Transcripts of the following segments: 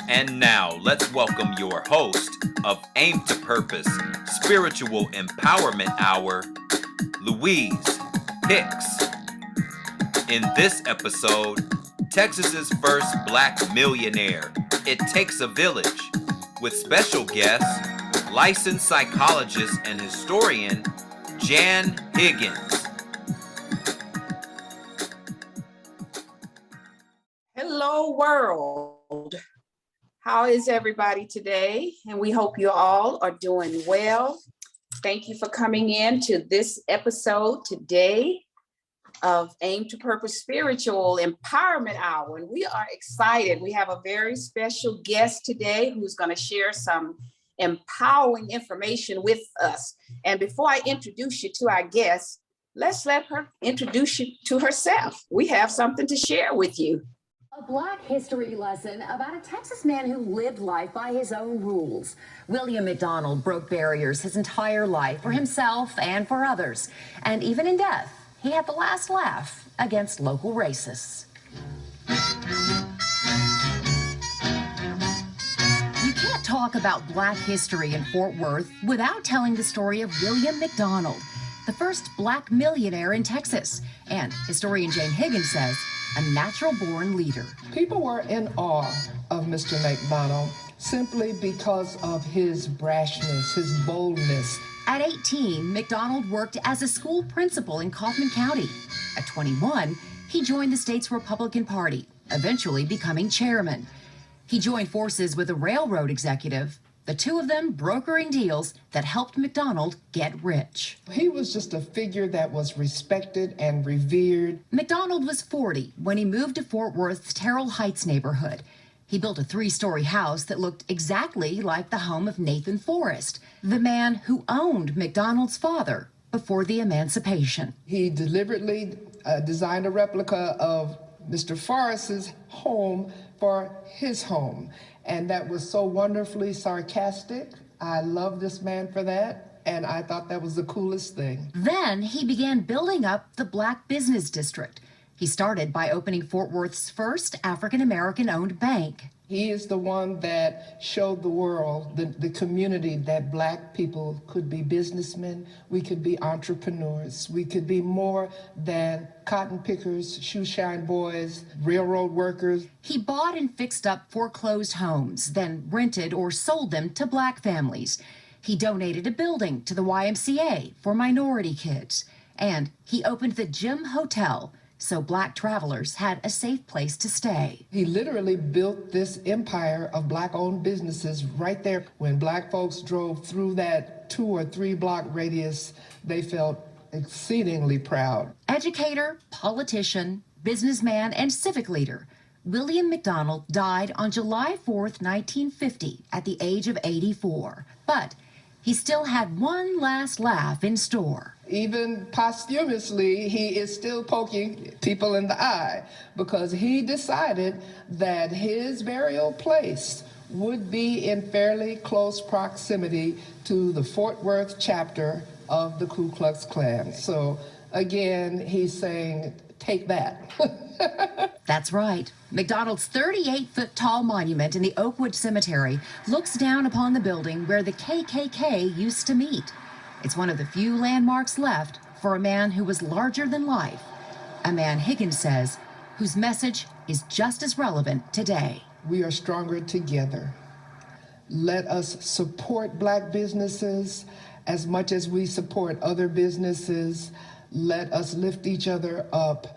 And now, let's welcome your host of Aim to Purpose Spiritual Empowerment Hour, Louise Hicks. In this episode, Texas's first Black millionaire, It Takes a Village, with special guests, licensed psychologist and historian, Jan Higgins. Hello, world. How is everybody today? And we hope you all are doing well. Thank you for coming in to this episode today of Aim to Purpose Spiritual Empowerment Hour. And we are excited. We have a very special guest today who's going to share some empowering information with us. And before I introduce you to our guest, let's let her introduce you to herself. We have something to share with you. A Black history lesson about a Texas man who lived life by his own rules. William McDonald broke barriers his entire life for himself and for others. And even in death, he had the last laugh against local racists. You can't talk about Black history in Fort Worth without telling the story of William McDonald, the first Black millionaire in Texas. And historian Jan Higgins says, a natural-born leader. People were in awe of Mr. McDonald simply because of his brashness, his boldness. At 18, McDonald worked as a school principal in Kaufman County. At 21, he joined the state's Republican Party, eventually becoming chairman. He joined forces with a railroad executive, the two of them brokering deals that helped McDonald get rich. He was just a figure that was respected and revered. McDonald was 40 when he moved to Fort Worth's Terrell Heights neighborhood. He built a 3-story house that looked exactly like the home of Nathan Forrest, the man who owned McDonald's father before the emancipation. He deliberately designed a replica of Mr. Forrest's home for his home. And that was so wonderfully sarcastic. I love this man for that. And I thought that was the coolest thing. Then he began building up the Black business district. He started by opening Fort Worth's first African-American owned bank. He is the one that showed the world, the community, that Black people could be businessmen, we could be entrepreneurs, we could be more than cotton pickers, shoe shine boys, railroad workers. He bought and fixed up foreclosed homes, then rented or sold them to Black families. He donated a building to the YMCA for minority kids. And he opened the Gym Hotel, so Black travelers had a safe place to stay. He literally built this empire of Black-owned businesses right there. When Black folks drove through that 2 or 3 block radius, they felt exceedingly proud. Educator, politician, businessman, and civic leader, William McDonald died on July 4th, 1950, at the age of 84. But he still had one last laugh in store. Even posthumously, he is still poking people in the eye because he decided that his burial place would be in fairly close proximity to the Fort Worth chapter of the Ku Klux Klan. So again, he's saying, take that. That's right. McDonald's 38-foot-tall monument in the Oakwood Cemetery looks down upon the building where the KKK used to meet. It's one of the few landmarks left for a man who was larger than life, a man, Higgins says, whose message is just as relevant today. We are stronger together. Let us support Black businesses as much as we support other businesses. Let us lift each other up.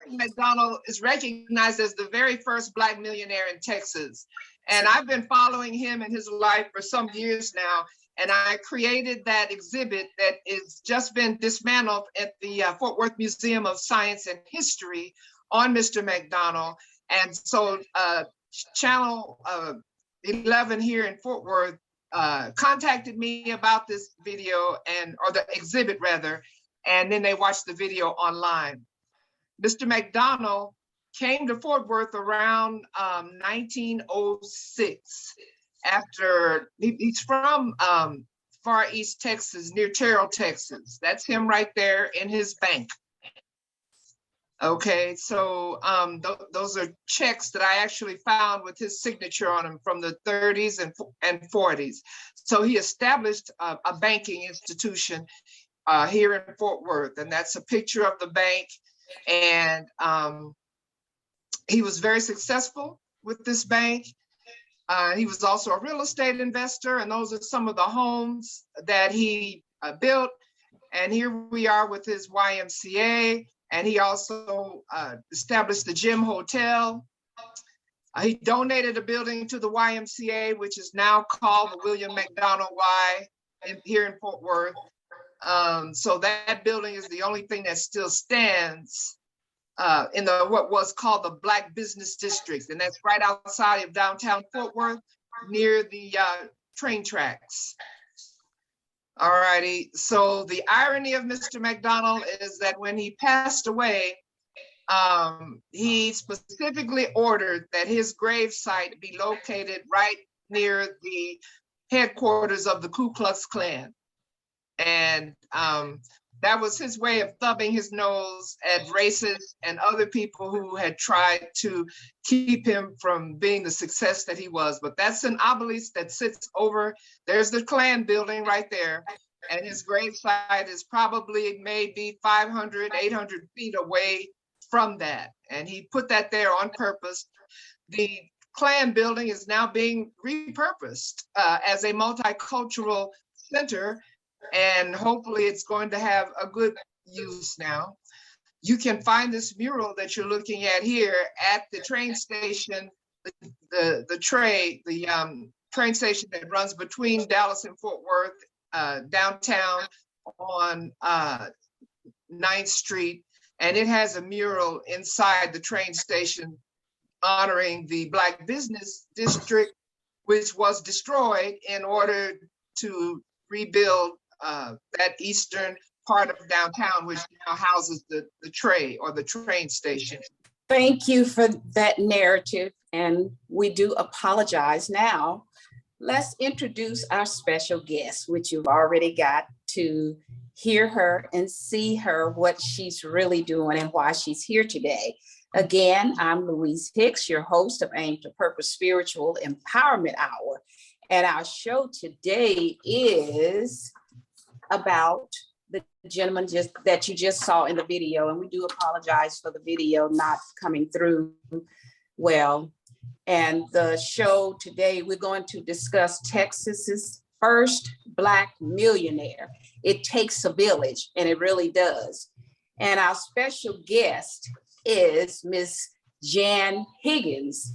McDonald is recognized as the very first Black millionaire in Texas. And I've been following him and his life for some years now. And I created that exhibit that has just been dismantled at the Fort Worth Museum of Science and History on Mr. McDonald. And so Channel 11 here in Fort Worth contacted me about this video or the exhibit rather, and then they watched the video online. Mr. McDonald came to Fort Worth around 1906. After he's from Far East Texas, near Terrell, Texas. That's him right there in his bank. Okay, so those are checks that I actually found with his signature on them from the 30s and 40s. So he established a banking institution here in Fort Worth, and that's a picture of the bank. And he was very successful with this bank. He was also a real estate investor, and those are some of the homes that he built. And here we are with his YMCA, and he also established the Gym Hotel. He donated a building to the YMCA, which is now called the William McDonald Y here in Fort Worth. So that building is the only thing that still stands in what was called the Black Business District, and that's right outside of downtown Fort Worth, near the train tracks. All righty. So the irony of Mr. McDonald is that when he passed away, he specifically ordered that his gravesite be located right near the headquarters of the Ku Klux Klan. And that was his way of thumbing his nose at racists and other people who had tried to keep him from being the success that he was. But that's an obelisk that sits over, there's the Klan building right there. And his gravesite is probably maybe 500, 800 feet away from that. And he put that there on purpose. The Klan building is now being repurposed as a multicultural center, and hopefully it's going to have a good use now. You can find this mural that you're looking at here at the train station, the train station that runs between Dallas and Fort Worth, downtown on 9th Street. And it has a mural inside the train station honoring the Black Business District, which was destroyed in order to rebuild that eastern part of downtown, which now houses the train station. Thank you for that narrative, and we do apologize now. Let's introduce our special guest, which you've already got to hear her and see her, what she's really doing and why she's here today. Again, I'm Louise Hicks, your host of Aim to Purpose Spiritual Empowerment Hour. And our show today is about the gentleman that you just saw in the video. And we do apologize for the video not coming through well. And the show today, we're going to discuss Texas's first Black millionaire. It takes a village, and it really does. And our special guest is Miss Jan Higgins.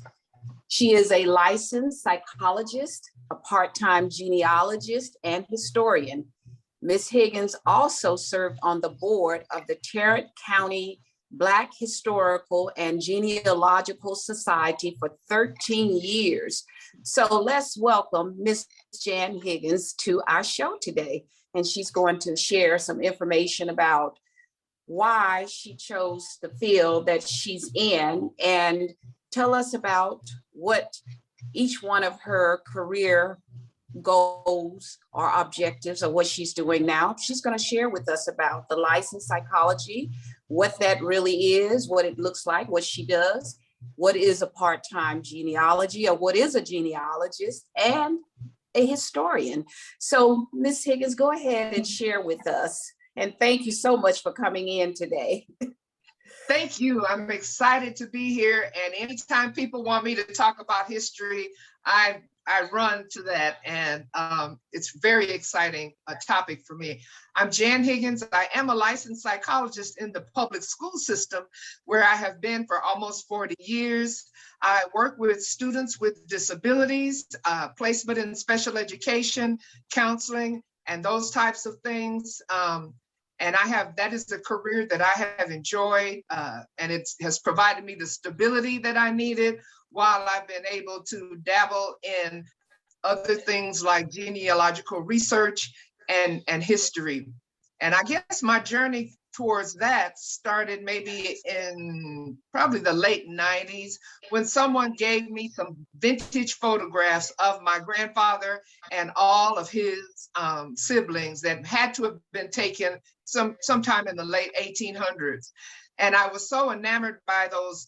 She is a licensed psychologist, a part-time genealogist, and historian. Ms. Higgins also served on the board of the Tarrant County Black Historical and Genealogical Society for 13 years. So let's welcome Ms. Jan Higgins to our show today. And she's going to share some information about why she chose the field that she's in and tell us about what each one of her career goals or objectives or what she's doing now. She's going to share with us about the licensed psychology, what that really is, what it looks like, what she does, what is a part-time genealogy or what is a genealogist, and a historian. So Ms. Higgins, go ahead and share with us. And thank you so much for coming in today. Thank you. I'm excited to be here. And anytime people want me to talk about history, I run to that. And it's very exciting a topic for me. I'm Jan Higgins. I am a licensed psychologist in the public school system, where I have been for almost 40 years. I work with students with disabilities, placement in special education, counseling, and those types of things. And that is the career that I have enjoyed, and it has provided me the stability that I needed, while I've been able to dabble in other things like genealogical research and history. And I guess my journey towards that started maybe in probably the late 90s, when someone gave me some vintage photographs of my grandfather and all of his siblings that had to have been taken sometime in the late 1800s. And I was so enamored by those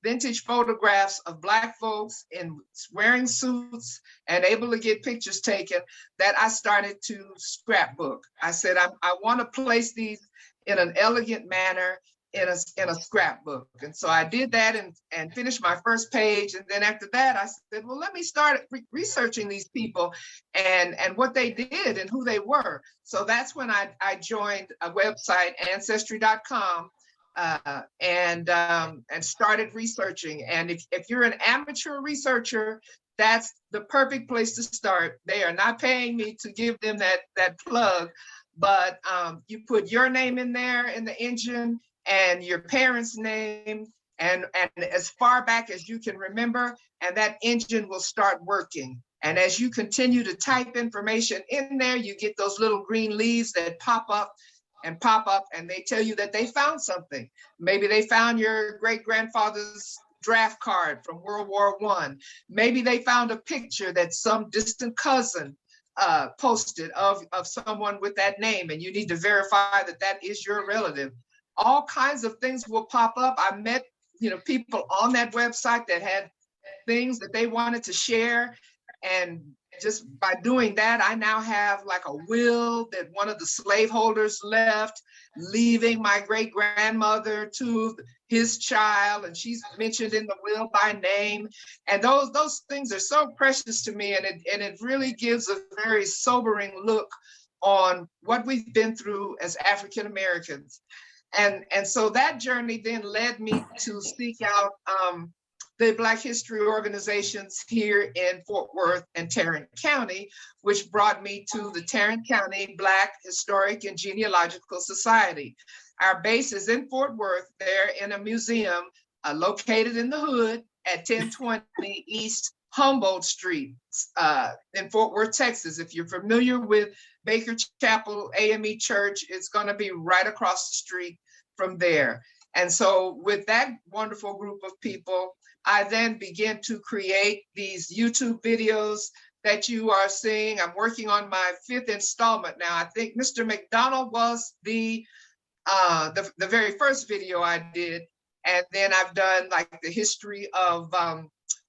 vintage photographs of Black folks in wearing suits and able to get pictures taken that I started to scrapbook. I said, I want to place these in an elegant manner in a scrapbook. And so I did that and finished my first page. And then after that, I said, well, let me start researching these people and what they did and who they were. So that's when I joined a website, ancestry.com, and started researching. And if you're an amateur researcher, that's the perfect place to start. They are not paying me to give them that plug, but you put your name in there in the engine and your parents' name and as far back as you can remember, and that engine will start working. And as you continue to type information in there, you get those little green leaves that pop up, and they tell you that they found something. Maybe they found your great-grandfather's draft card from World War I. Maybe they found a picture that some distant cousin posted of someone with that name, and you need to verify that that is your relative. All kinds of things will pop up. I met, people on that website that had things that they wanted to share. And just by doing that, I now have like a will that one of the slaveholders left, leaving my great-grandmother to his child, and she's mentioned in the will by name. And those things are so precious to me, and it really gives a very sobering look on what we've been through as African Americans. And so that journey then led me to seek out the Black history organizations here in Fort Worth and Tarrant County, which brought me to the Tarrant County Black Historic and Genealogical Society. Our base is in Fort Worth. They're in a museum located in the hood at 1020 East Humboldt Street in Fort Worth, Texas. If you're familiar with Baker Chapel AME Church, it's going to be right across the street from there. And so with that wonderful group of people, I then began to create these YouTube videos that you are seeing. I'm working on my 5th installment now. I think Mr. Mcdonald was the very first video I did. And then I've done like the history of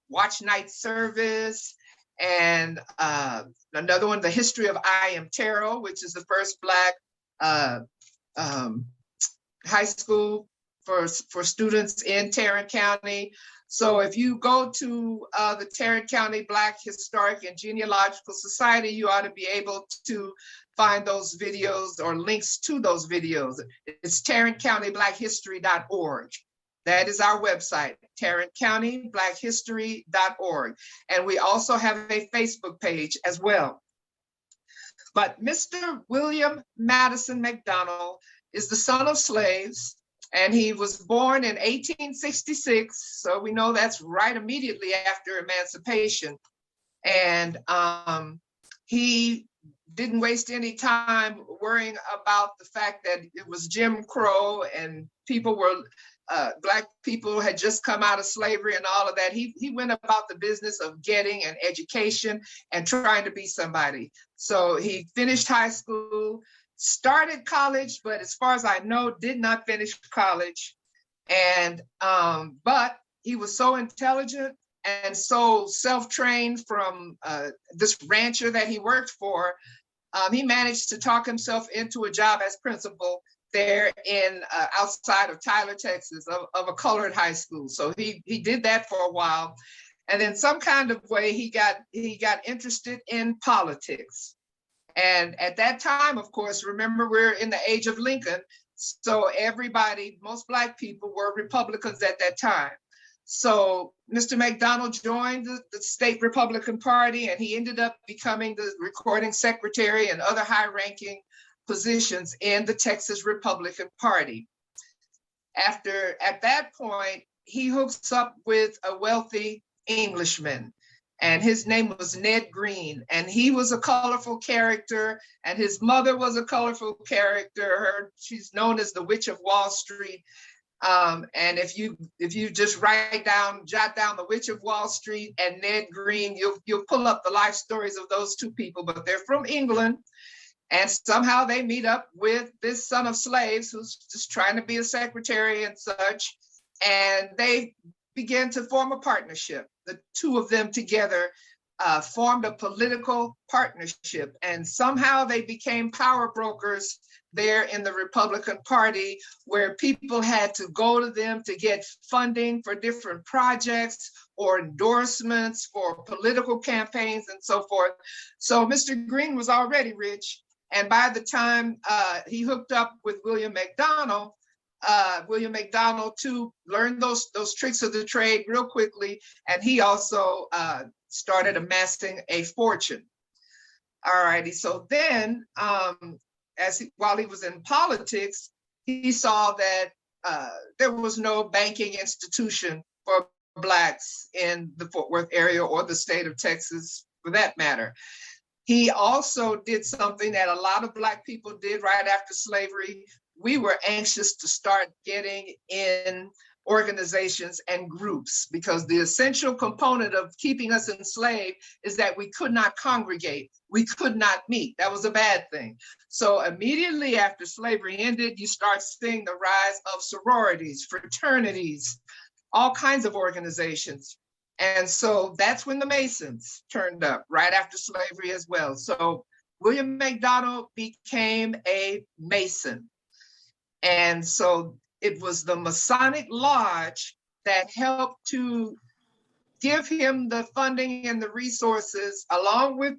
Watch Night Service, and another one, the history of I Am Tarot, which is the first Black high school for students in Tarrant County. So if you go to the Tarrant County Black Historic and Genealogical Society, you ought to be able to find those videos or links to those videos. It's tarrantcountyblackhistory.org. That is our website, tarrantcountyblackhistory.org. And we also have a Facebook page as well. But Mr. William Madison Mcdonald is the son of slaves, and he was born in 1866. So we know that's right immediately after emancipation. And he didn't waste any time worrying about the fact that it was Jim Crow and people were, Black people had just come out of slavery and all of that. He went about the business of getting an education and trying to be somebody. So he finished high school, started college, but as far as I know, did not finish college. And but he was so intelligent and so self-trained from this rancher that he worked for. He managed to talk himself into a job as principal there in outside of Tyler, Texas, of a colored high school. So he did that for a while, and then some kind of way he got interested in politics. And at that time, of course, remember, we're in the age of Lincoln. So everybody, most Black people were Republicans at that time. So Mr. Mcdonald joined the state Republican Party, and he ended up becoming the recording secretary and other high-ranking positions in the Texas Republican Party. At that point, he hooks up with a wealthy Englishman, and his name was Ned Green, and he was a colorful character, and his mother was a colorful character. She's known as the Witch of Wall Street. And if you just jot down the Witch of Wall Street and Ned Green, you'll pull up the life stories of those two people, but they're from England. And somehow they meet up with this son of slaves who's just trying to be a secretary and such. And they began to form a partnership. The two of them together formed a political partnership. And somehow they became power brokers there in the Republican Party, where people had to go to them to get funding for different projects or endorsements for political campaigns and so forth. So Mr. Green was already rich. And by the time he hooked up with William McDonald too learned those tricks of the trade real quickly. And he also started amassing a fortune. All righty, so then while he was in politics, he saw that there was no banking institution for Blacks in the Fort Worth area or the state of Texas for that matter. He also did something that a lot of Black people did right after slavery. We were anxious to start getting in organizations and groups, because the essential component of keeping us enslaved is that we could not congregate, we could not meet. That was a bad thing. So immediately after slavery ended, you start seeing the rise of sororities, fraternities, all kinds of organizations. And so that's when the Masons turned up, right after slavery as well. So William McDonald became a Mason. And so it was the Masonic Lodge that helped to give him the funding and the resources, along with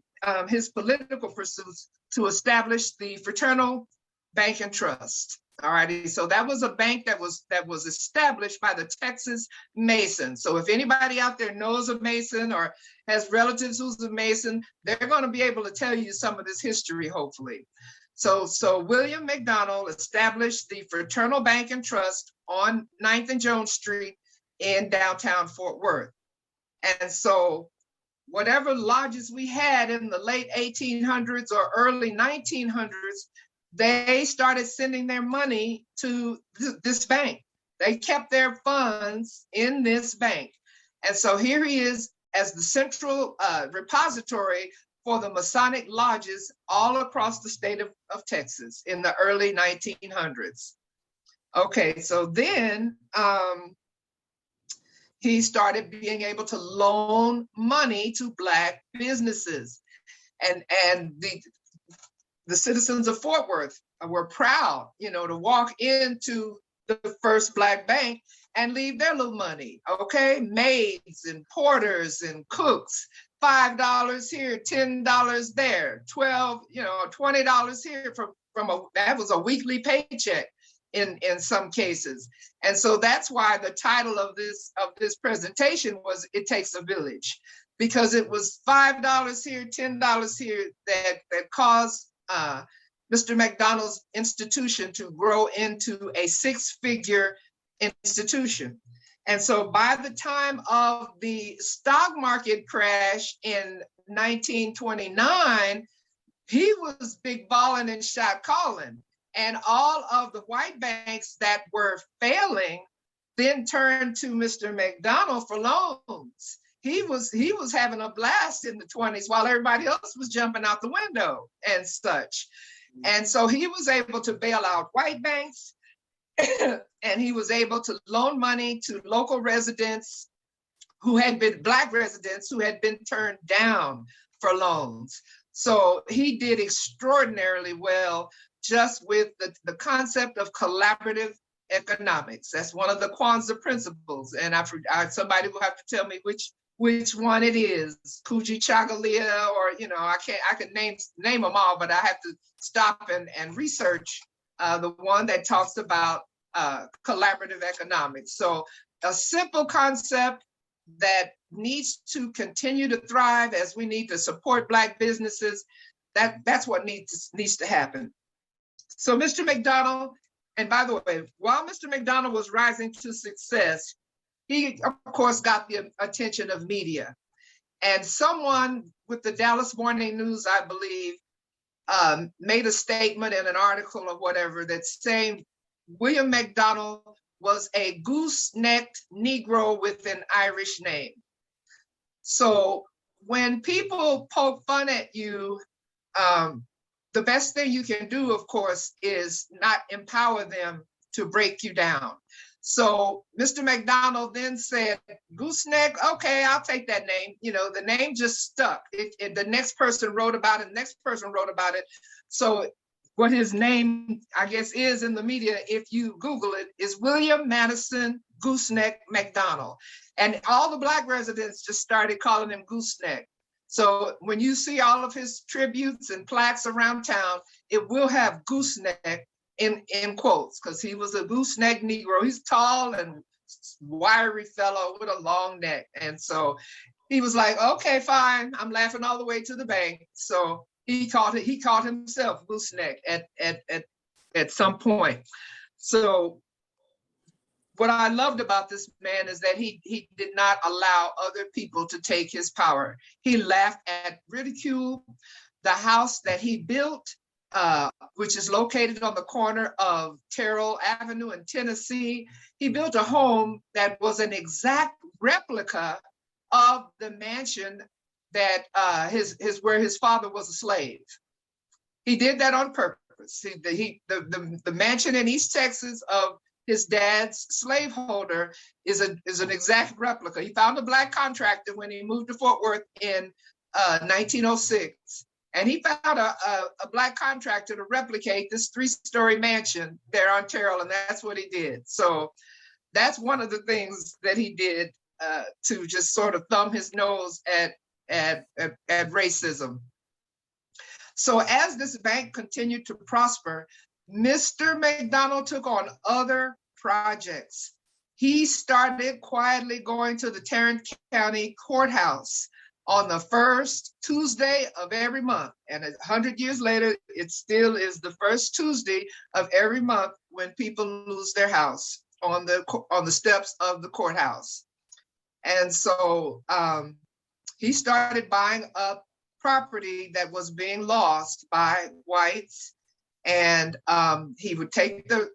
his political pursuits, to establish the Fraternal Bank and Trust. All righty, so that was a bank that was established by the Texas Masons. So if anybody out there knows a Mason or has relatives who's a Mason, they're going to be able to tell you some of this history, hopefully. So William McDonald established the Fraternal Bank and Trust on 9th and Jones Street in downtown Fort Worth. And so whatever lodges we had in the late 1800s or early 1900s, they started sending their money to this bank. They kept their funds in this bank. And so here he is as the central repository for the Masonic lodges all across the state of Texas in the early 1900s. Okay, so then he started being able to loan money to Black businesses. And the citizens of Fort Worth were proud, to walk into the first Black bank and leave their little money, okay? Maids and porters and cooks, $5 here, $10 there, $20 here that was a weekly paycheck in some cases. And so that's why the title of this presentation was It Takes a Village, because it was $5 here, $10 here that caused Mr. McDonald's institution to grow into a six-figure institution. And so by the time of the stock market crash in 1929, he was big balling and shot calling. And all of the white banks that were failing then turned to Mr. McDonald for loans. He was having a blast in the 20s while everybody else was jumping out the window and such. And so he was able to bail out white banks, and he was able to loan money to local residents who had been Black residents who had been turned down for loans. So he did extraordinarily well just with the concept of collaborative economics. That's one of the Kwanzaa principles. And somebody will have to tell me which one it is, Kuji Chagalia, or I could name them all, but I have to stop and research the one that talks about collaborative economics. So a simple concept that needs to continue to thrive as we need to support Black businesses. That's what needs to happen. So Mr. McDonald, and by the way, while Mr. McDonald was rising to success, he, of course, got the attention of media. And someone with the Dallas Morning News, I believe, made a statement in an article or whatever that's saying William McDonald was a goose-necked Negro with an Irish name. So when people poke fun at you the best thing you can do, of course, is not empower them to break you down. So Mr. McDonald then said, Gooseneck, okay, I'll take that name. You know, the name just stuck. The next person wrote about it, the next person wrote about it. So what his name, I guess, is in the media, if you Google it, is William Madison Gooseneck McDonald. And all the Black residents just started calling him Gooseneck. So when you see all of his tributes and plaques around town, it will have Gooseneck in quotes, because he was a gooseneck Negro. He's tall and wiry fellow with a long neck. And so he was like, okay, fine. I'm laughing all the way to the bank. So he called himself Gooseneck at some point. So what I loved about this man is that he did not allow other people to take his power. He laughed at ridicule. The house that he built, which is located on the corner of Terrell Avenue in Tennessee, he built a home that was an exact replica of the mansion that where his father was a slave. He did that on purpose. The mansion in East Texas of his dad's slaveholder is an exact replica. He found a Black contractor when he moved to Fort Worth in 1906. And he found a Black contractor to replicate this 3-story mansion there on Terrell, and that's what he did. So that's one of the things that he did to just sort of thumb his nose at racism. So as this bank continued to prosper, Mr. McDonald took on other projects. He started quietly going to the Tarrant County Courthouse on the first Tuesday of every month. And 100 years later, it still is the first Tuesday of every month when people lose their house on the steps of the courthouse. And so he started buying up property that was being lost by whites. And he would take the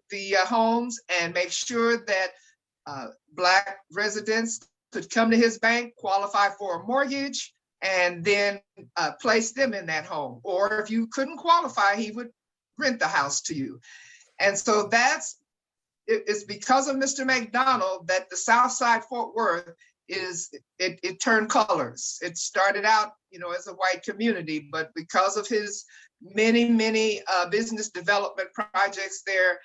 homes and make sure that Black residents could come to his bank, qualify for a mortgage, and then place them in that home. Or if you couldn't qualify, he would rent the house to you. And so it's because of Mr. McDonald that the South Side Fort Worth it turned colors. It started out, as a white community, but because of his many business development projects there,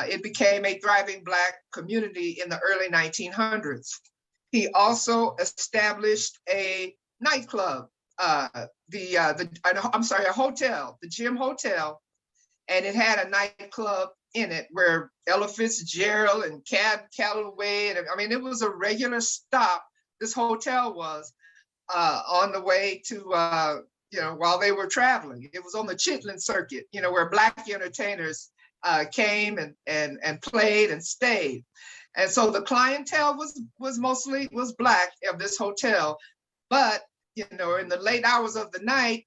it became a thriving Black community in the early 1900s. He also established a nightclub, a hotel, the Jim Hotel, and it had a nightclub in it where Ella Fitzgerald and Cab Calloway, it was a regular stop. This hotel was on the way to, while they were traveling. It was on the Chitlin Circuit, where Black entertainers came and played and stayed. And so the clientele was mostly Black of this hotel. But, in the late hours of the night,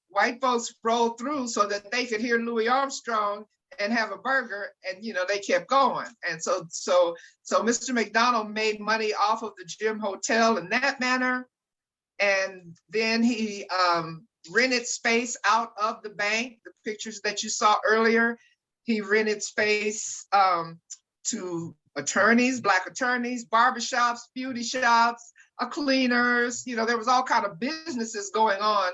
white folks rolled through so that they could hear Louis Armstrong and have a burger, and they kept going. And so Mr. McDonald made money off of the Jim Hotel in that manner. And then he rented space out of the bank, the pictures that you saw earlier. He rented space to attorneys, Black attorneys, barbershops, beauty shops, cleaners. There was all kind of businesses going on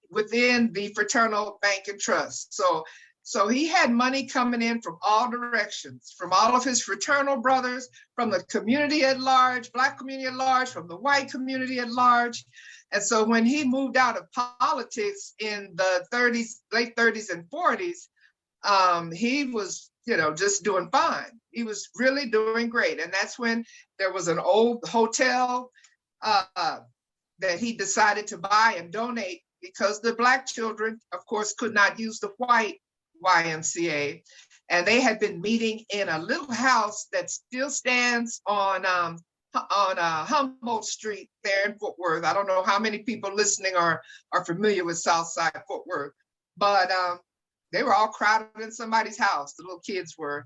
within the Fraternal Bank and Trust. So he had money coming in from all directions, from all of his fraternal brothers, from the community at large, Black community at large, from the white community at large. And so when he moved out of politics in the late 30s and 40s, he was, just doing fine. He was really doing great. And that's when there was an old hotel that he decided to buy and donate, because the Black children, of course, could not use the white YMCA. And they had been meeting in a little house that still stands on Humboldt Street there in Fort Worth. I don't know how many people listening are familiar with Southside Fort Worth, but they were all crowded in somebody's house, the little kids were.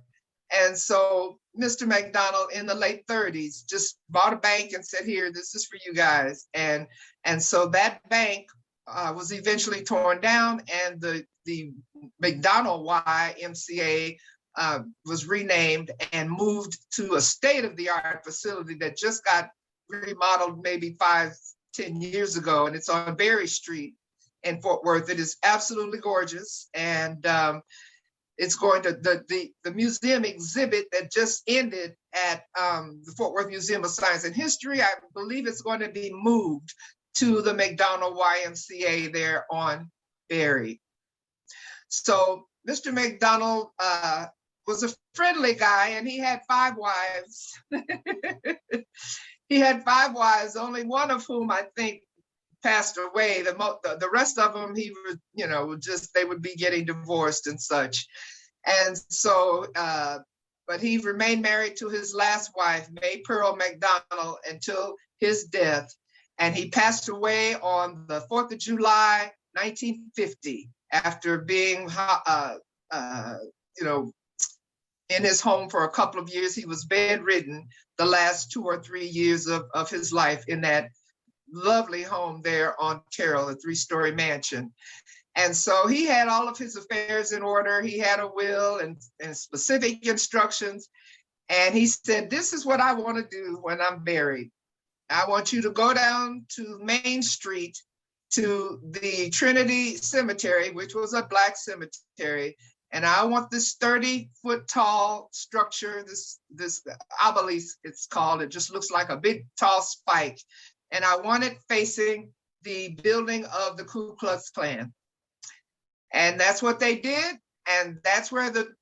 And so Mr. McDonald in the late 30s just bought a bank and said, here, this is for you guys. And so that bank was eventually torn down, and the Mcdonald YMCA was renamed and moved to a state-of-the-art facility that just got remodeled maybe 5-10 years ago, and it's on Berry Street in Fort Worth. It is absolutely gorgeous, and it's going to the museum exhibit that just ended at the Fort Worth Museum of Science and History. I believe it's going to be moved to the Mcdonald YMCA there on Berry. So Mr. McDonald was a friendly guy, and he had 5 wives. He had 5 wives, only one of whom I think passed away. The rest of them, he was, you know, just they would be getting divorced and such. And so, but he remained married to his last wife, May Pearl McDonald, until his death. And he passed away on the 4th of July, 1950, after being, you know, in his home for a couple of years. He was bedridden the last 2 or 3 years of his life in that lovely home there on Carroll, a 3-story mansion. And so he had all of his affairs in order. He had a will and specific instructions. And he said, this is what I want to do when I'm buried. I want you to go down to Main Street to the Trinity Cemetery, which was a Black cemetery. And I want this 30-foot tall structure, this obelisk, it's called. It just looks like a big tall spike. And I want it facing the building of the Ku Klux Klan. And that's what they did. And that's where the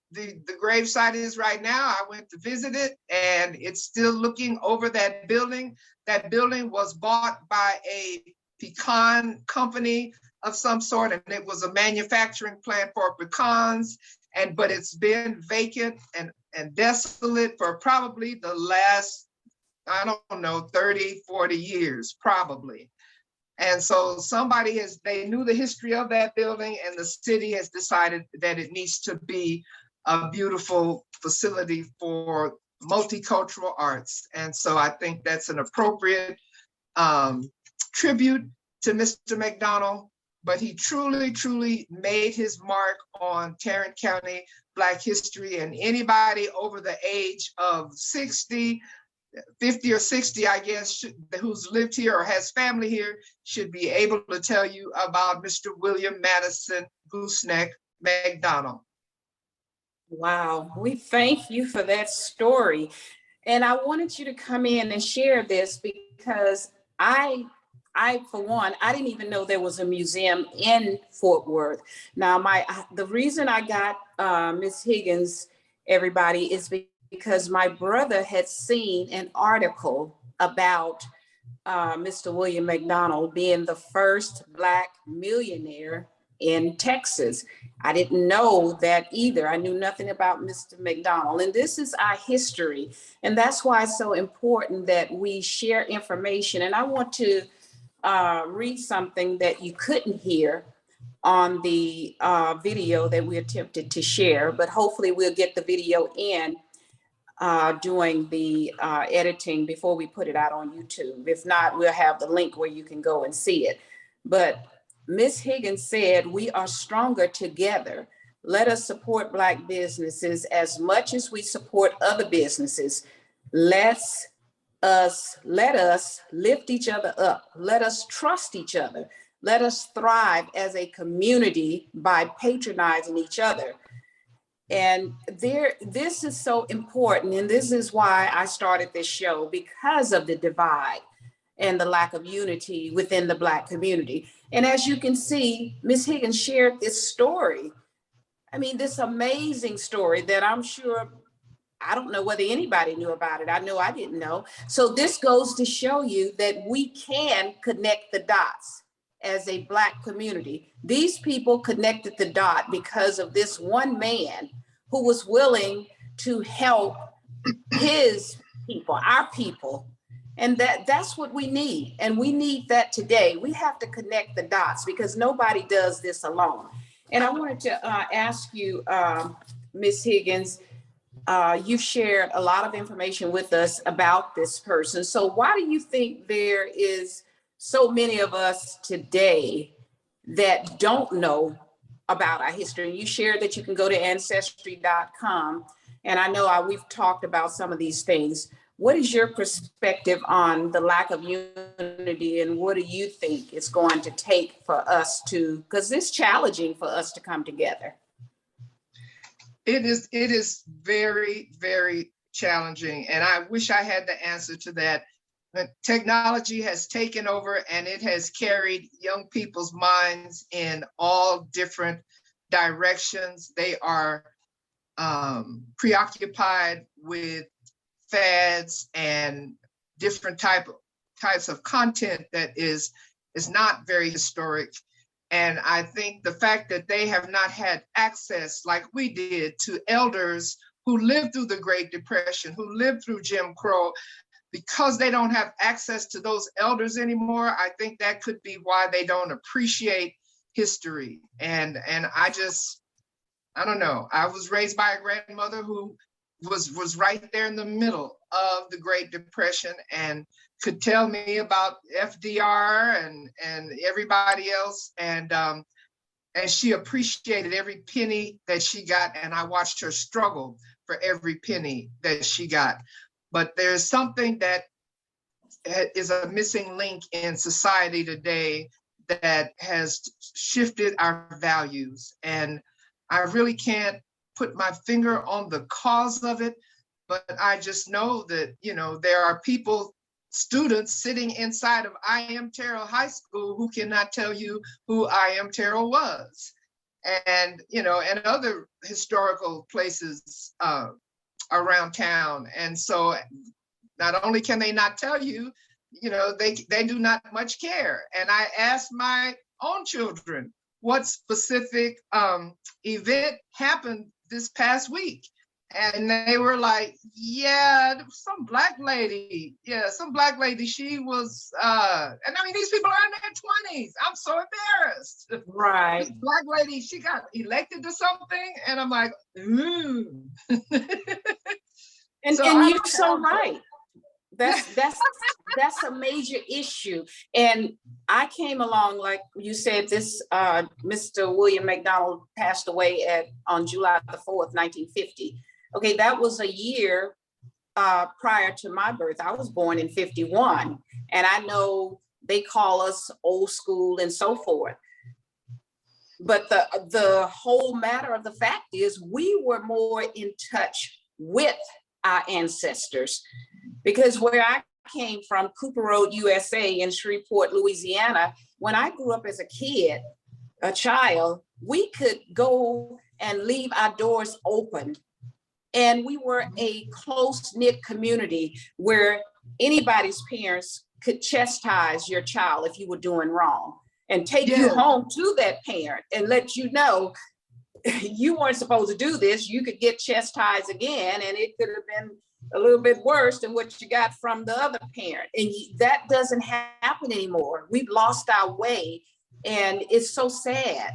gravesite is right now. I went to visit it, and it's still looking over that building. That building was bought by a pecan company of some sort, and it was a manufacturing plant for pecans. But it's been vacant and desolate for probably the last, I don't know, 30, 40 years, probably. And so they knew the history of that building, and the city has decided that it needs to be a beautiful facility for multicultural arts. And so I think that's an appropriate tribute to Mr. McDonald, but he truly, truly made his mark on Tarrant County Black history, and anybody over the age of 50 or 60, I guess, who's lived here or has family here should be able to tell you about Mr. William Madison Gooseneck McDonald. Wow, we thank you for that story. And I wanted you to come in and share this because I, for one, I didn't even know there was a museum in Fort Worth. Now, the reason I got Ms. Higgins, everybody, is because my brother had seen an article about Mr. William McDonald being the first Black millionaire in Texas. I didn't know that either. I knew nothing about Mr. McDonald. And this is our history. And that's why it's so important that we share information. And I want to read something that you couldn't hear on the video that we attempted to share, but hopefully we'll get the video in doing the editing before we put it out on YouTube. If not, we'll have the link where you can go and see it. But Ms. Higgins said, "We are stronger together. Let us support Black businesses as much as we support other businesses. Let us lift each other up. Let us trust each other. Let us thrive as a community by patronizing each other." And this is so important. And this is why I started this show, because of the divide and the lack of unity within the Black community. And as you can see, Ms. Higgins shared this story. I mean, this amazing story that I'm sure, I don't know whether anybody knew about it. I know I didn't know. So this goes to show you that we can connect the dots as a Black community. These people connected the dot because of this one man who was willing to help his people, our people. And that's what we need. And we need that today. We have to connect the dots because nobody does this alone. And I wanted to ask you, Ms. Higgins, you've shared a lot of information with us about this person. So why do you think there is so many of us today that don't know about our history. And you shared that you can go to ancestry.com. And I know we've talked about some of these things. What is your perspective on the lack of unity, and what do you think it's going to take for us to, because it's challenging for us to come together? It is very, very challenging. And I wish I had the answer to that. But technology has taken over, and it has carried young people's minds in all different directions. They are preoccupied with fads and different types of content that is not very historic. And I think the fact that they have not had access like we did to elders who lived through the Great Depression, who lived through Jim Crow, because they don't have access to those elders anymore, I think that could be why they don't appreciate history. And I don't know. I was raised by a grandmother who was right there in the middle of the Great Depression and could tell me about FDR and everybody else. And she appreciated every penny that she got. And I watched her struggle for every penny that she got. But there's something that is a missing link in society today that has shifted our values. And I really can't put my finger on the cause of it, but I just know that, there are students sitting inside of I Am Terrell High School who cannot tell you who I Am Terrell was. And, and other historical places around town. And so not only can they not tell you, they do not much care. And I asked my own children, what specific event happened this past week? And they were like, yeah, some black lady. Yeah, some black lady. She was, and I mean, these people are in their 20s. I'm so embarrassed. Right. This black lady, she got elected to something. And I'm like, ooh. And you're so right. That's a major issue. And I came along, like you said, this Mr. William Mcdonald passed away on July the 4th, 1950. Okay, that was a year prior to my birth. I was born in 51. And I know they call us old school and so forth. But the whole matter of the fact is we were more in touch with our ancestors, because where I came from, Cooper Road, USA in Shreveport, Louisiana, when I grew up as a child, we could go and leave our doors open. And we were a close-knit community where anybody's parents could chastise your child if you were doing wrong and take you home to that parent and let you know you weren't supposed to do this. You could get chastised again, and it could have been a little bit worse than what you got from the other parent. And that doesn't happen anymore. We've lost our way, and it's so sad.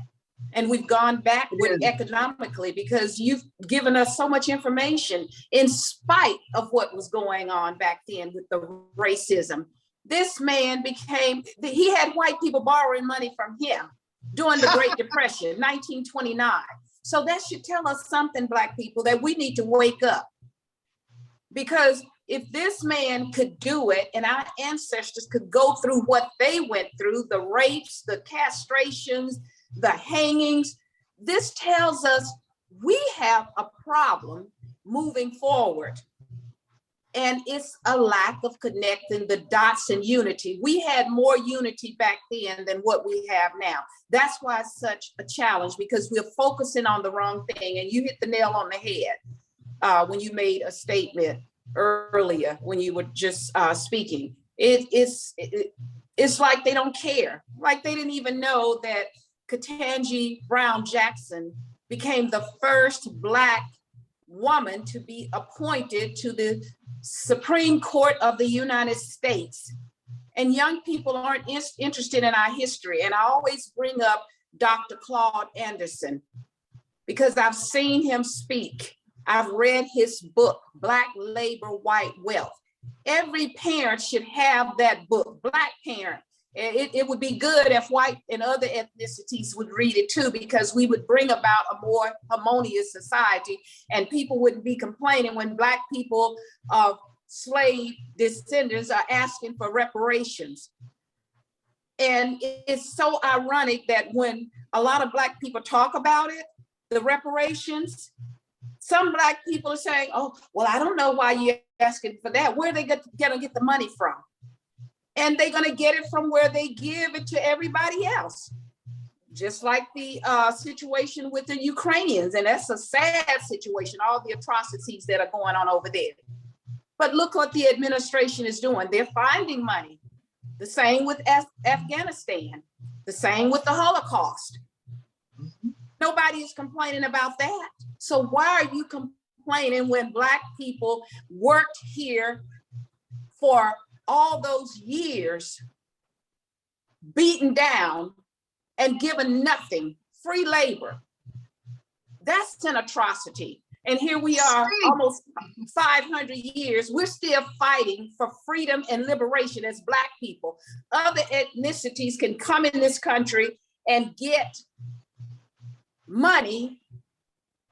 And we've gone backward economically because you've given us so much information in spite of what was going on back then with the racism. This man he had white people borrowing money from him during the Great Depression, 1929. So that should tell us something, Black people, that we need to wake up. Because if this man could do it and our ancestors could go through what they went through, the rapes, the castrations, the hangings, this tells us we have a problem moving forward. And it's a lack of connecting the dots and unity. We had more unity back then than what we have now. That's why it's such a challenge, because we're focusing on the wrong thing. And you hit the nail on the head when you made a statement earlier, when you were just speaking. It's like they don't care. Like they didn't even know that Ketanji Brown Jackson became the first Black woman to be appointed to the Supreme Court of the United States. And young people aren't interested in our history. And I always bring up Dr. Claude Anderson because I've seen him speak. I've read his book, Black Labor, White Wealth. Every parent should have that book. Black parent, It would be good if white and other ethnicities would read it too, because we would bring about a more harmonious society, and people wouldn't be complaining when Black people of slave descendants are asking for reparations. And it's so ironic that when a lot of Black people talk about it, the reparations, some Black people are saying, oh, well, I don't know why you're asking for that. Where are they gonna get the money from? And they're gonna get it from where they give it to everybody else. Just like the situation with the Ukrainians. And that's a sad situation, all the atrocities that are going on over there. But look what the administration is doing. They're finding money. The same with Afghanistan, the same with the Holocaust. Nobody is complaining about that. So why are you complaining when Black people worked here for all those years, beaten down and given nothing, free labor? That's an atrocity. And here we are, almost 500 years, we're still fighting for freedom and liberation as Black people. Other ethnicities can come in this country and get money,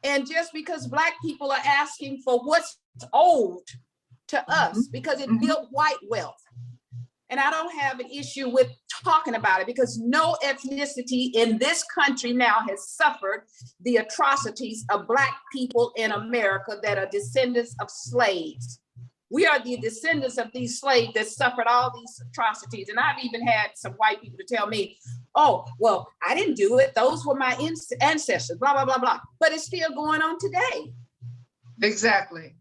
and just because Black people are asking for what's owed to us, because it built white wealth. And I don't have an issue with talking about it, because no ethnicity in this country now has suffered the atrocities of Black people in America that are descendants of slaves. We are the descendants of these slaves that suffered all these atrocities. And I've even had some white people to tell me, oh, well, I didn't do it. Those were my ancestors, blah, blah, blah, blah. But it's still going on today. Exactly.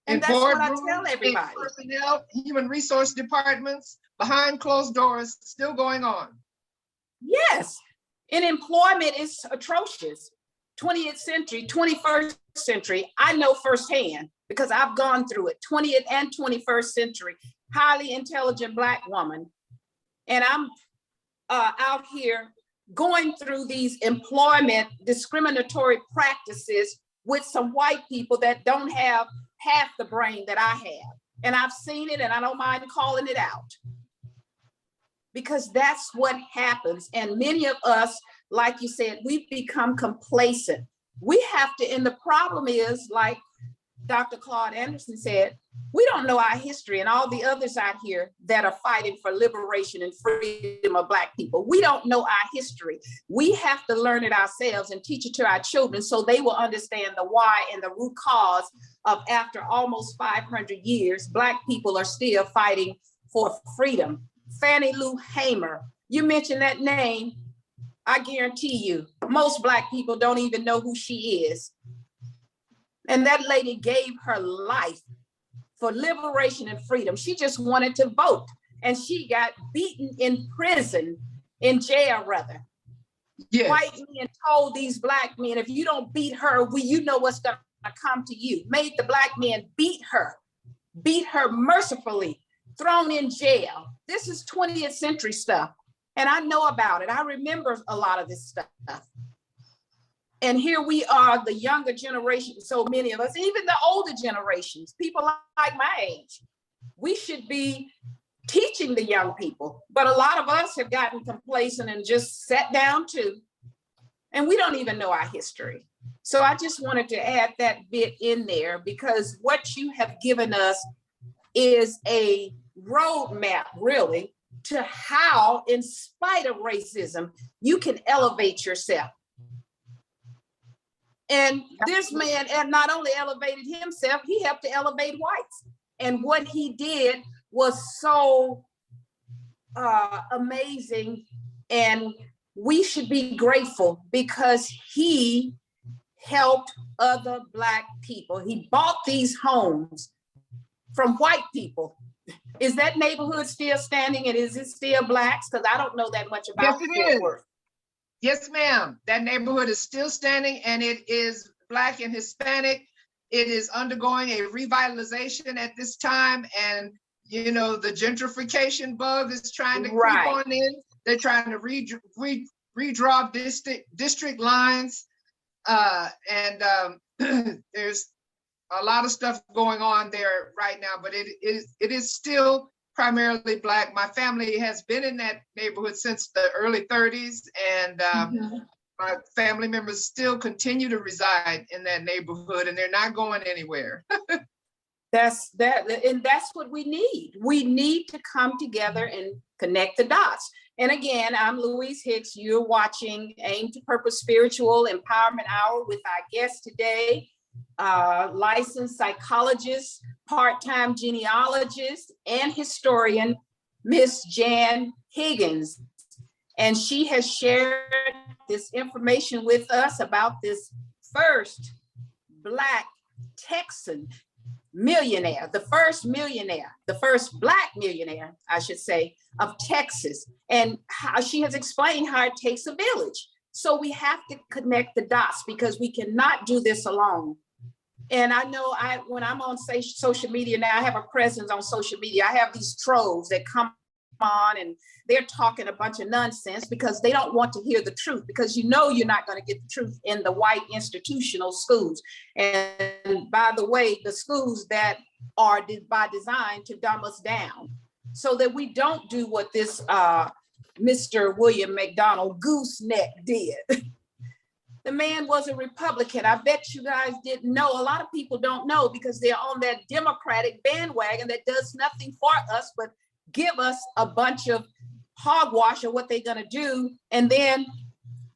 And that's what I tell everybody. Personnel, human resource departments, behind closed doors, still going on. Yes. And employment is atrocious. 20th century, 21st century, I know firsthand because I've gone through it. 20th and 21st century, highly intelligent Black woman. And I'm out here going through these employment discriminatory practices with some white people that don't have half the brain that I have. And I've seen it, and I don't mind calling it out, because that's what happens. And many of us, like you said, we've become complacent. We have to, and the problem is, like Dr. Claude Anderson said, we don't know our history, and all the others out here that are fighting for liberation and freedom of Black people. We don't know our history. We have to learn it ourselves and teach it to our children so they will understand the why and the root cause of, after almost 500 years, Black people are still fighting for freedom. Fannie Lou Hamer, you mentioned that name, I guarantee you, most Black people don't even know who she is. And that lady gave her life for liberation and freedom. She just wanted to vote, and she got beaten in prison, in jail rather. Yes. White men told these Black men, if you don't beat her, you know what's gonna come to you. Made the Black men beat her mercifully, thrown in jail. This is 20th century stuff. And I know about it. I remember a lot of this stuff. And here we are, the younger generation, so many of us, even the older generations, people like my age, we should be teaching the young people. But a lot of us have gotten complacent and just sat down too. And we don't even know our history. So I just wanted to add that bit in there, because what you have given us is a roadmap, really, to how, in spite of racism, you can elevate yourself. And this man not only elevated himself, he helped to elevate whites. And what he did was so amazing. And we should be grateful, because he helped other Black people. He bought these homes from white people. Is that neighborhood still standing, and is it still Blacks? Because I don't know that much about it. Yes, it is. Yes, ma'am. That neighborhood is still standing, and it is Black and Hispanic. It is undergoing a revitalization at this time. And, you know, the gentrification bug is trying to creep on in. They're trying to redraw district lines. There's a lot of stuff going on there right now, but it is still primarily Black. My family has been in that neighborhood since the early 30s, and my family members still continue to reside in that neighborhood, and they're not going anywhere. That's what we need. We need to come together and connect the dots. And again, I'm Louise Hicks. You're watching Aim to Purpose Spiritual Empowerment Hour with our guest today, licensed psychologist, part-time genealogist, and historian, Miss Jan Higgins. And she has shared this information with us about this first Black Texan millionaire, the first Black millionaire, I should say, of Texas. And how she has explained how it takes a village. So we have to connect the dots because we cannot do this alone. And I know when I'm on social media now, I have a presence on social media. I have these trolls that come on and they're talking a bunch of nonsense because they don't want to hear the truth, because you're not going to get the truth in the white institutional schools. And by the way, the schools that are by design to dumb us down so that we don't do what this Mr. William Mcdonald gooseneck did. The man was a Republican. I bet you guys didn't know. A lot of people don't know because they're on that Democratic bandwagon that does nothing for us but give us a bunch of hogwash of what they're going to do. And then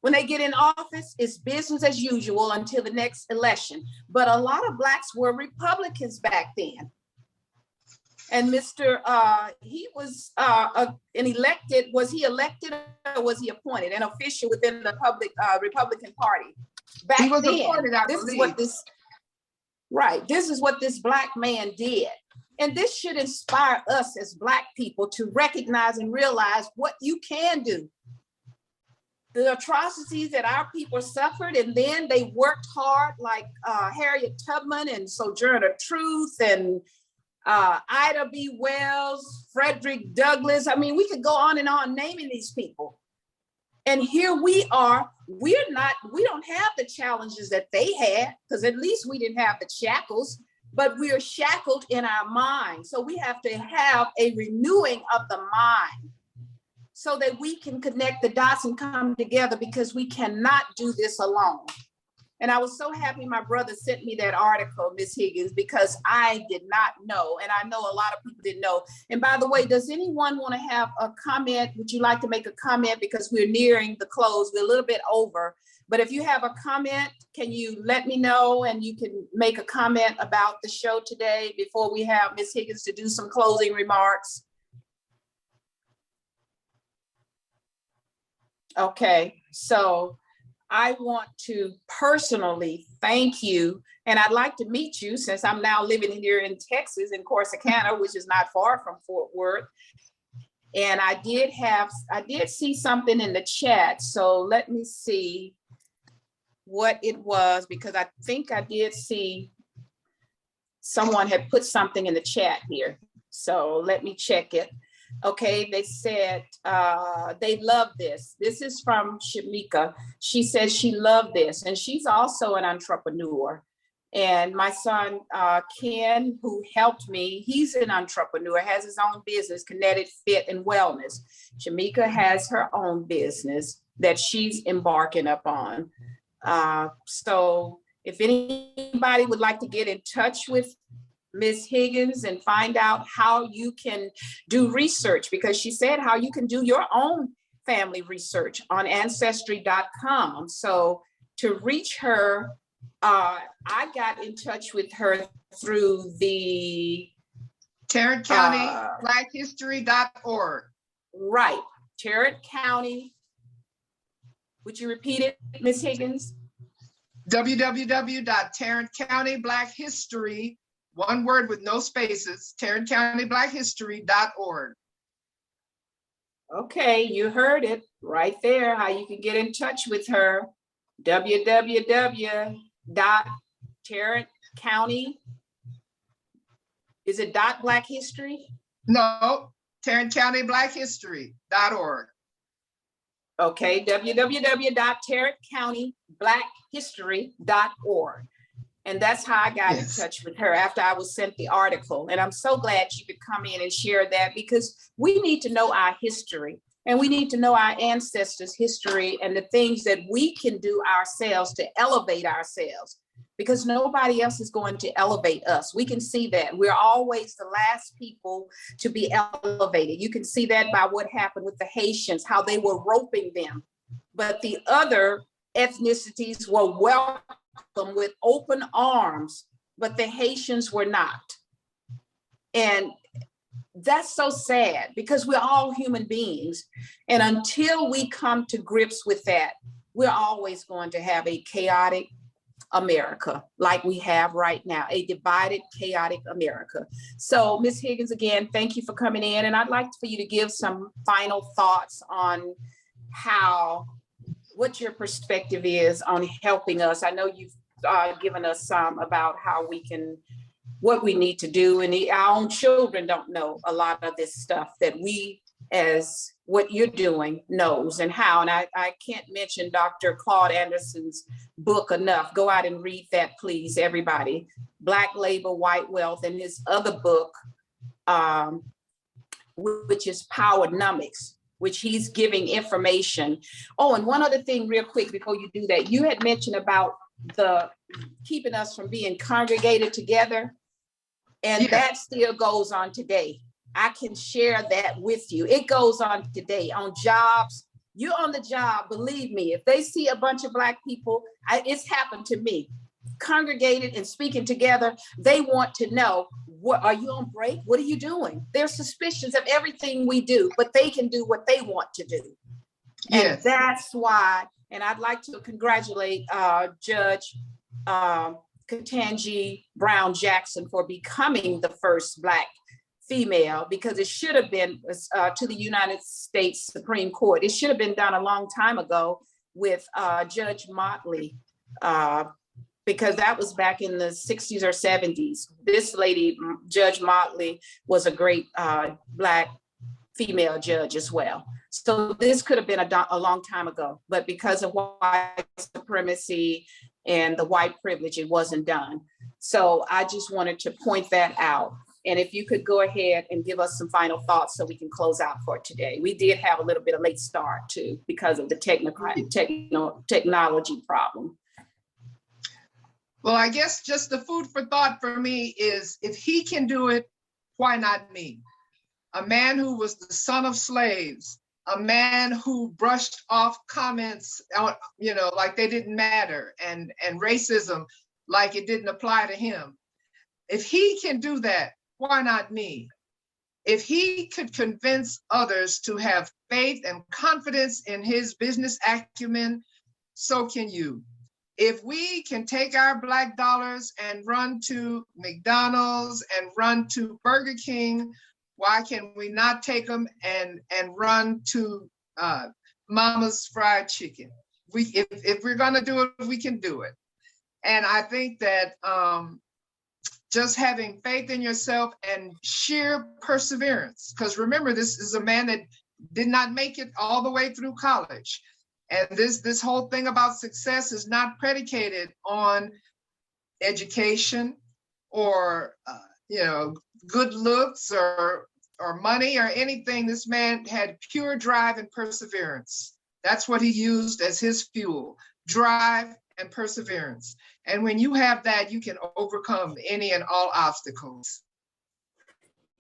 when they get in office, it's business as usual until the next election. But a lot of Blacks were Republicans back then. And he was was he elected or was he appointed? An official within the Republican Party. Back he was then, appointed, I believe. This is what this Black man did. And this should inspire us as Black people to recognize and realize what you can do. The atrocities that our people suffered, and then they worked hard like Harriet Tubman and Sojourner Truth and Ida B. Wells, Frederick Douglass. I mean, we could go on and on naming these people. And here we are, we don't have the challenges that they had, because at least we didn't have the shackles, but we are shackled in our mind. So we have to have a renewing of the mind so that we can connect the dots and come together, because we cannot do this alone. And I was so happy my brother sent me that article, Ms. Higgins, because I did not know. And I know a lot of people didn't know. And by the way, does anyone want to have a comment? Would you like to make a comment? Because we're nearing the close. We're a little bit over. But if you have a comment, can you let me know? And you can make a comment about the show today before we have Ms. Higgins to do some closing remarks. Okay, so I want to personally thank you, and I'd like to meet you since I'm now living here in Texas, in Corsicana, which is not far from Fort Worth. And I did see something in the chat, so let me see what it was, because I think I did see someone had put something in the chat here. So let me check it. Okay, they said they love this. This is from Shamika. She says she loved this, and she's also an entrepreneur. And my son, Ken, who helped me, he's an entrepreneur, has his own business, Kinetic Fit and Wellness. Shamika has her own business that she's embarking upon. So if anybody would like to get in touch with Ms. Higgins and find out how you can do research, because she said how you can do your own family research on ancestry.com. So to reach her, I got in touch with her through the Tarrant County BlackHistory.org. Right, Tarrant County. Would you repeat it, Ms. Higgins? www.tarrantcountyblackhistory, one word with no spaces, tarrantcountyblackhistory.org. Okay, you heard it right there, how you can get in touch with her. www.tarrantcounty, is it .Black History? No, tarrantcountyblackhistory.org. Okay, www.tarrantcountyblackhistory.org. And that's how I got in Yes. touch with her after I was sent the article. And I'm so glad she could come in and share that, because we need to know our history and we need to know our ancestors' history and the things that we can do ourselves to elevate ourselves, because nobody else is going to elevate us. We can see that. We're always the last people to be elevated. You can see that by what happened with the Haitians, how they were roping them. But the other ethnicities were welcome with open arms, but the Haitians were not. And that's so sad, because we're all human beings. And until we come to grips with that, we're always going to have a chaotic America like we have right now, a divided, chaotic America. So Ms. Higgins, again, thank you for coming in. And I'd like for you to give some final thoughts on what your perspective is on helping us. I know you've given us some about what we need to do. And our own children don't know a lot of this stuff that we, as what you're doing, knows and how. And I can't mention Dr. Claude Anderson's book enough. Go out and read that, please, everybody. Black Labor, White Wealth, and his other book, which is Powernomics, which he's giving information. Oh, and one other thing real quick before you do that, you had mentioned about the keeping us from being congregated together. And Yes. that still goes on today. I can share that with you. It goes on today on jobs. You're on the job, believe me, if they see a bunch of Black people, it's happened to me, congregated and speaking together, they want to know, what are you on break? What are you doing? They're suspicious of everything we do, but they can do what they want to do. And Yes. that's why, and I'd like to congratulate Judge Ketanji Brown Jackson for becoming the first Black female, because it should have been to the United States Supreme Court. It should have been done a long time ago with Judge Motley, because that was back in the 60s or 70s. This lady, Judge Motley, was a great Black female judge as well. So this could have been a long time ago, but because of white supremacy and the white privilege, it wasn't done. So I just wanted to point that out. And if you could go ahead and give us some final thoughts so we can close out for today. We did have a little bit of late start too, because of the technology problem. Well, I guess just the food for thought for me is, if he can do it, why not me? A man who was the son of slaves, a man who brushed off comments, like they didn't matter, and racism like it didn't apply to him. If he can do that, why not me? If he could convince others to have faith and confidence in his business acumen, so can you. If we can take our Black dollars and run to McDonald's and run to Burger King, why can we not take them and run to Mama's Fried Chicken? If we're gonna do it, we can do it. And I think that just having faith in yourself and sheer perseverance, because remember, this is a man that did not make it all the way through college. And this whole thing about success is not predicated on education or good looks or money or anything. This man had pure drive and perseverance. That's what he used as his fuel, drive and perseverance. And when you have that, you can overcome any and all obstacles.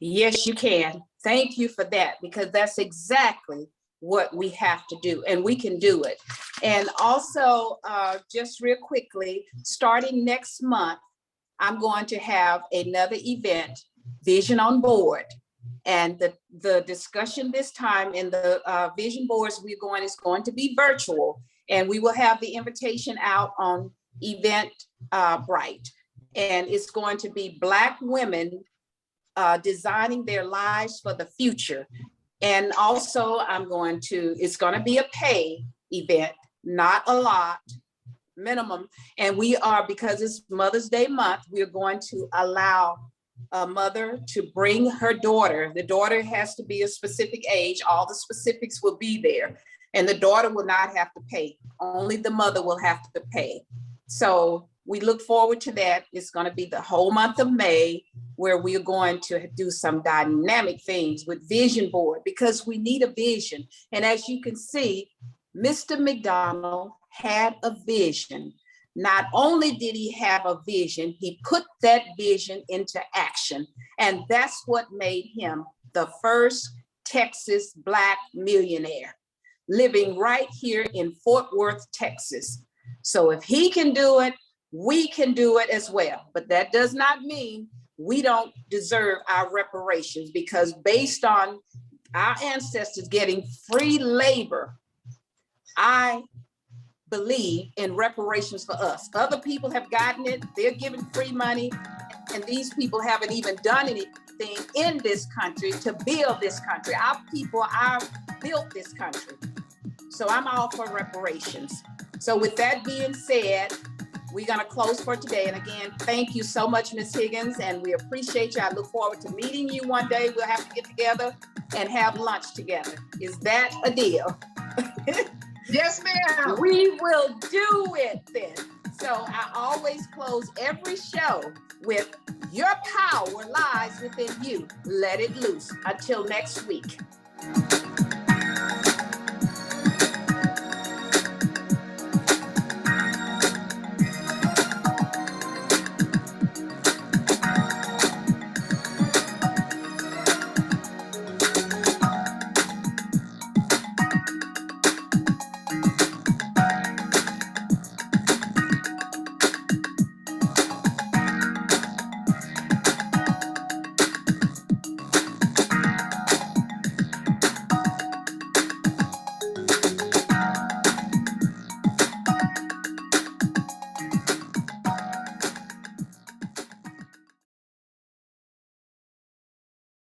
Yes, you can. Thank you for that, because that's exactly what we have to do, and we can do it. And also, just real quickly, starting next month, I'm going to have another event, Vision on Board. And the discussion this time in the vision boards is going to be virtual, and we will have the invitation out on Eventbrite. And it's going to be Black women designing their lives for the future. And also it's going to be a pay event, not a lot, minimum. And we are, because it's Mother's Day month, we're going to allow a mother to bring her daughter. The daughter has to be a specific age. All the specifics will be there. And the daughter will not have to pay. Only the mother will have to pay. So we look forward to that. It's going to be the whole month of May, where we're going to do some dynamic things with vision board, because we need a vision. And as you can see, Mr. McDonald had a vision. Not only did he have a vision, he put that vision into action. And that's what made him the first Texas Black millionaire, living right here in Fort Worth, Texas. So if he can do it, we can do it as well. But that does not mean we don't deserve our reparations, because based on our ancestors getting free labor, I believe in reparations for us. Other people have gotten it, they're giving free money, and these people haven't even done anything in this country to build this country. Our people, built this country. So I'm all for reparations. So with that being said, we're gonna close for today. And again, thank you so much, Ms. Higgins, and we appreciate you. I look forward to meeting you one day. We'll have to get together and have lunch together. Is that a deal? Yes, ma'am. We will do it then. So I always close every show with your power lies within you. Let it loose. Until next week.